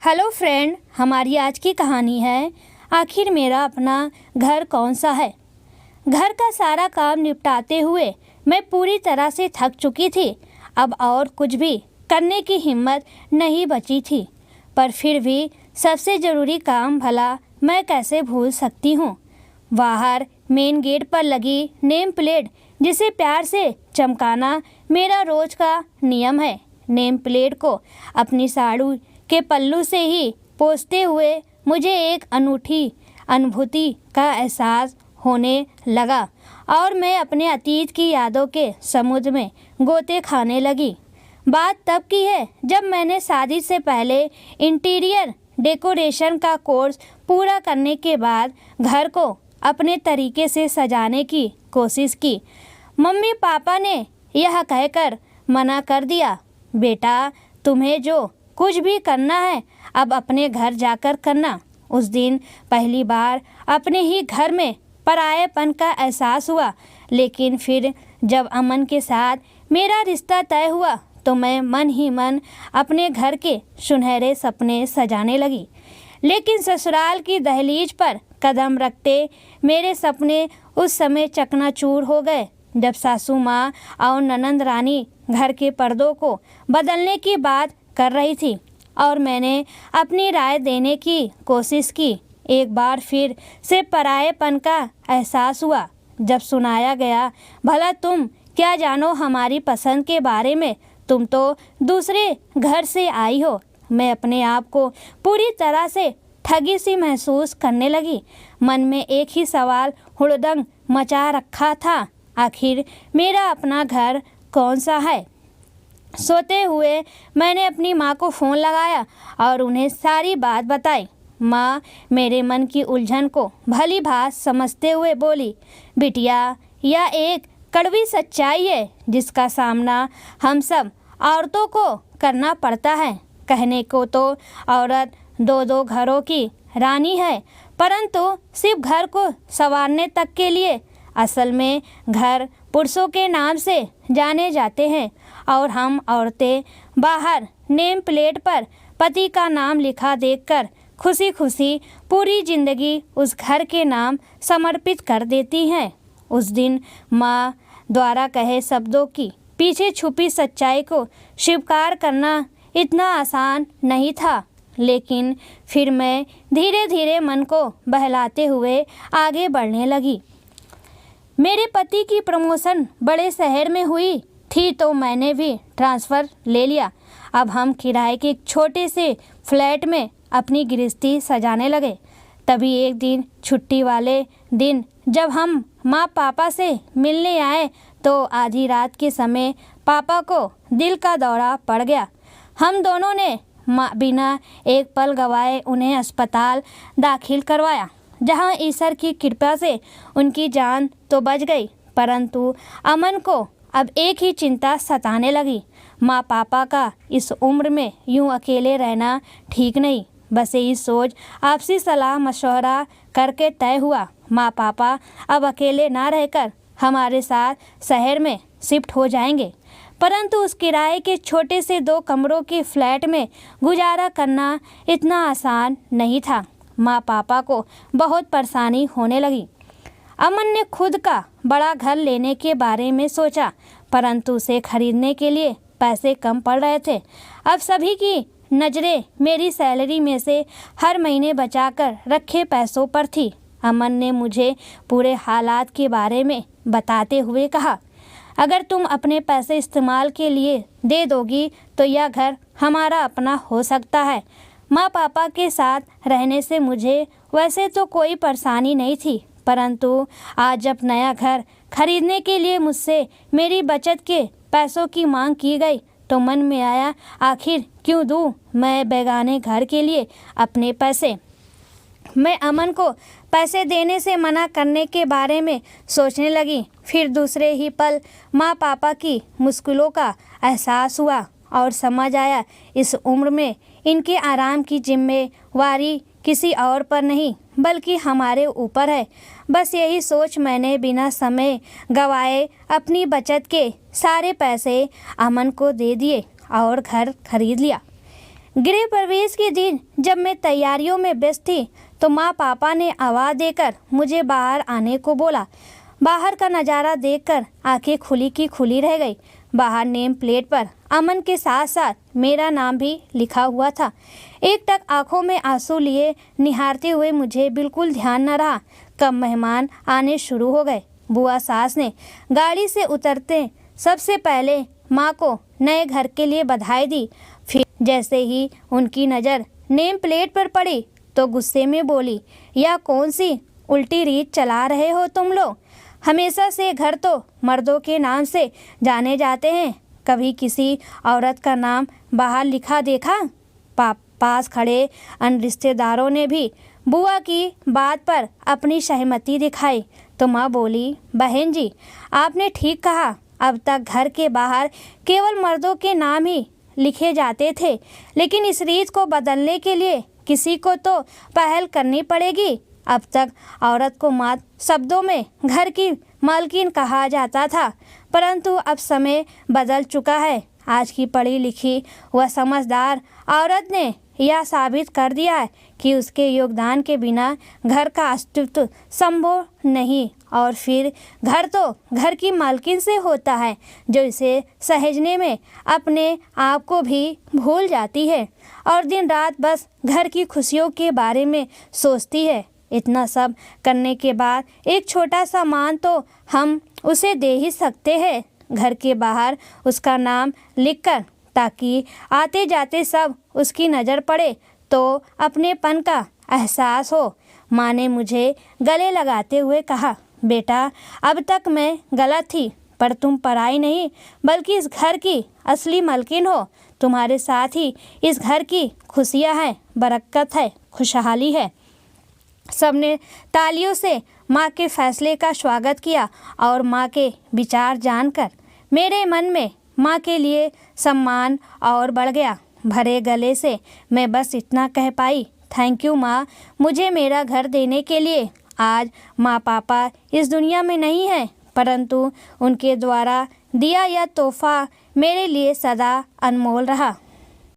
Hello friend, हमारी आज की कहानी है आखिर मेरा अपना घर कौन सा है। घर का सारा काम निपटाते हुए मैं पूरी तरह से थक चुकी थी। अब और कुछ भी करने की हिम्मत नहीं बची थी, पर फिर भी सबसे ज़रूरी काम भला मैं कैसे भूल सकती हूँ। बाहर मेन गेट पर लगी नेम प्लेट, जिसे प्यार से चमकाना मेरा रोज का नियम है। नेम प्लेट को अपनी साड़ी के पल्लू से ही पोंछते हुए मुझे एक अनूठी अनुभूति का एहसास होने लगा और मैं अपने अतीत की यादों के समुद्र में गोते खाने लगी। बात तब की है जब मैंने शादी से पहले इंटीरियर डेकोरेशन का कोर्स पूरा करने के बाद घर को अपने तरीके से सजाने की कोशिश की। मम्मी पापा ने यह कहकर मना कर दिया, बेटा तुम्हें जो कुछ भी करना है अब अपने घर जाकर करना। उस दिन पहली बार अपने ही घर में परायेपन का एहसास हुआ, लेकिन फिर जब अमन के साथ मेरा रिश्ता तय हुआ तो मैं मन ही मन अपने घर के सुनहरे सपने सजाने लगी। लेकिन ससुराल की दहलीज पर कदम रखते मेरे सपने उस समय चकनाचूर हो गए जब सासू माँ और ननंद रानी घर के पर्दों को बदलने की बात कर रही थी और मैंने अपनी राय देने की कोशिश की। एक बार फिर से परायेपन का एहसास हुआ जब सुनाया गया, भला तुम क्या जानो हमारी पसंद के बारे में, तुम तो दूसरे घर से आई हो। मैं अपने आप को पूरी तरह से ठगी सी महसूस करने लगी। मन में एक ही सवाल हुड़दंग मचा रखा था, आखिर मेरा अपना घर कौन सा है। सोते हुए मैंने अपनी माँ को फ़ोन लगाया और उन्हें सारी बात बताई। माँ मेरे मन की उलझन को भली भांति समझते हुए बोली, बिटिया यह एक कड़वी सच्चाई है जिसका सामना हम सब औरतों को करना पड़ता है। कहने को तो औरत दो दो घरों की रानी है, परंतु सिर्फ घर को संवारने तक के लिए। असल में घर पुरुषों के नाम से जाने जाते हैं और हम औरतें बाहर नेम प्लेट पर पति का नाम लिखा देखकर खुशी खुशी पूरी जिंदगी उस घर के नाम समर्पित कर देती हैं। उस दिन माँ द्वारा कहे शब्दों की पीछे छुपी सच्चाई को स्वीकार करना इतना आसान नहीं था, लेकिन फिर मैं धीरे धीरे मन को बहलाते हुए आगे बढ़ने लगी। मेरे पति की प्रमोशन बड़े शहर में हुई थी तो मैंने भी ट्रांसफ़र ले लिया। अब हम किराए के एक छोटे से फ्लैट में अपनी गृहस्थी सजाने लगे। तभी एक दिन छुट्टी वाले दिन जब हम माँ पापा से मिलने आए तो आधी रात के समय पापा को दिल का दौरा पड़ गया। हम दोनों ने बिना एक पल गवाए उन्हें अस्पताल दाखिल करवाया, जहां ईश्वर की कृपा से उनकी जान तो बच गई, परंतु अमन को अब एक ही चिंता सताने लगी। माँ पापा का इस उम्र में यूं अकेले रहना ठीक नहीं। बस यही सोच आपसी सलाह मशवरा करके तय हुआ। माँ पापा अब अकेले ना रहकर हमारे साथ शहर में शिफ्ट हो जाएंगे, परंतु उस किराए के छोटे से 2 कमरों के फ्लैट में गुजारा करना इतना आसान नहीं था। माँ पापा को बहुत परेशानी होने लगी। अमन ने खुद का बड़ा घर लेने के बारे में सोचा, परंतु उसे खरीदने के लिए पैसे कम पड़ रहे थे। अब सभी की नज़रें मेरी सैलरी में से हर महीने बचाकर रखे पैसों पर थी। अमन ने मुझे पूरे हालात के बारे में बताते हुए कहा, अगर तुम अपने पैसे इस्तेमाल के लिए दे दोगी तो यह घर हमारा अपना हो सकता है। माँ पापा के साथ रहने से मुझे वैसे तो कोई परेशानी नहीं थी, परंतु आज जब नया घर खरीदने के लिए मुझसे मेरी बचत के पैसों की मांग की गई तो मन में आया, आखिर क्यों दूँ मैं बेगाने घर के लिए अपने पैसे। मैं अमन को पैसे देने से मना करने के बारे में सोचने लगी। फिर दूसरे ही पल माँ पापा की मुश्किलों का एहसास हुआ और समझ आया, इस उम्र में इनके आराम की जिम्मेवारी किसी और पर नहीं बल्कि हमारे ऊपर है। बस यही सोच मैंने बिना समय गवाए अपनी बचत के सारे पैसे अमन को दे दिए और घर खरीद लिया। गृह प्रवेश के दिन जब मैं तैयारियों में व्यस्त थी तो माँ पापा ने आवाज़ देकर मुझे बाहर आने को बोला। बाहर का नज़ारा देखकर आंखें खुली की खुली रह गई। बाहर नेम प्लेट पर अमन के साथ साथ मेरा नाम भी लिखा हुआ था। एक टक आंखों में आंसू लिए निहारते हुए मुझे बिल्कुल ध्यान न रहा कब मेहमान आने शुरू हो गए। बुआ सास ने गाड़ी से उतरते सबसे पहले माँ को नए घर के लिए बधाई दी। फिर जैसे ही उनकी नज़र नेम प्लेट पर पड़ी तो गुस्से में बोली, यह कौन सी उल्टी रीत चला रहे हो तुम लोग? हमेशा से घर तो मर्दों के नाम से जाने जाते हैं, कभी किसी औरत का नाम बाहर लिखा देखा? पास खड़े अन्य रिश्तेदारों ने भी बुआ की बात पर अपनी सहमति दिखाई तो माँ बोली, बहन जी आपने ठीक कहा, अब तक घर के बाहर केवल मर्दों के नाम ही लिखे जाते थे, लेकिन इस रीत को बदलने के लिए किसी को तो पहल करनी पड़ेगी। अब तक औरत को मात्र शब्दों में घर की मालकिन कहा जाता था, परंतु अब समय बदल चुका है। आज की पढ़ी लिखी व समझदार औरत ने यह साबित कर दिया है कि उसके योगदान के बिना घर का अस्तित्व संभव नहीं, और फिर घर तो घर की मालकिन से होता है जो इसे सहेजने में अपने आप को भी भूल जाती है और दिन रात बस घर की खुशियों के बारे में सोचती है। इतना सब करने के बाद एक छोटा सा मान तो हम उसे दे ही सकते हैं, घर के बाहर उसका नाम लिखकर, ताकि आते जाते सब उसकी नज़र पड़े तो अपनेपन का एहसास हो। माँ ने मुझे गले लगाते हुए कहा, बेटा अब तक मैं गलत थी, पर तुम पराई नहीं बल्कि इस घर की असली मालकिन हो। तुम्हारे साथ ही इस घर की खुशियाँ हैं, बरकत है, खुशहाली है। सबने तालियों से माँ के फैसले का स्वागत किया और माँ के विचार जानकर मेरे मन में माँ के लिए सम्मान और बढ़ गया। भरे गले से मैं बस इतना कह पाई, थैंक यू माँ, मुझे मेरा घर देने के लिए। आज माँ पापा इस दुनिया में नहीं हैं, परंतु उनके द्वारा दिया यह तोहफा मेरे लिए सदा अनमोल रहा।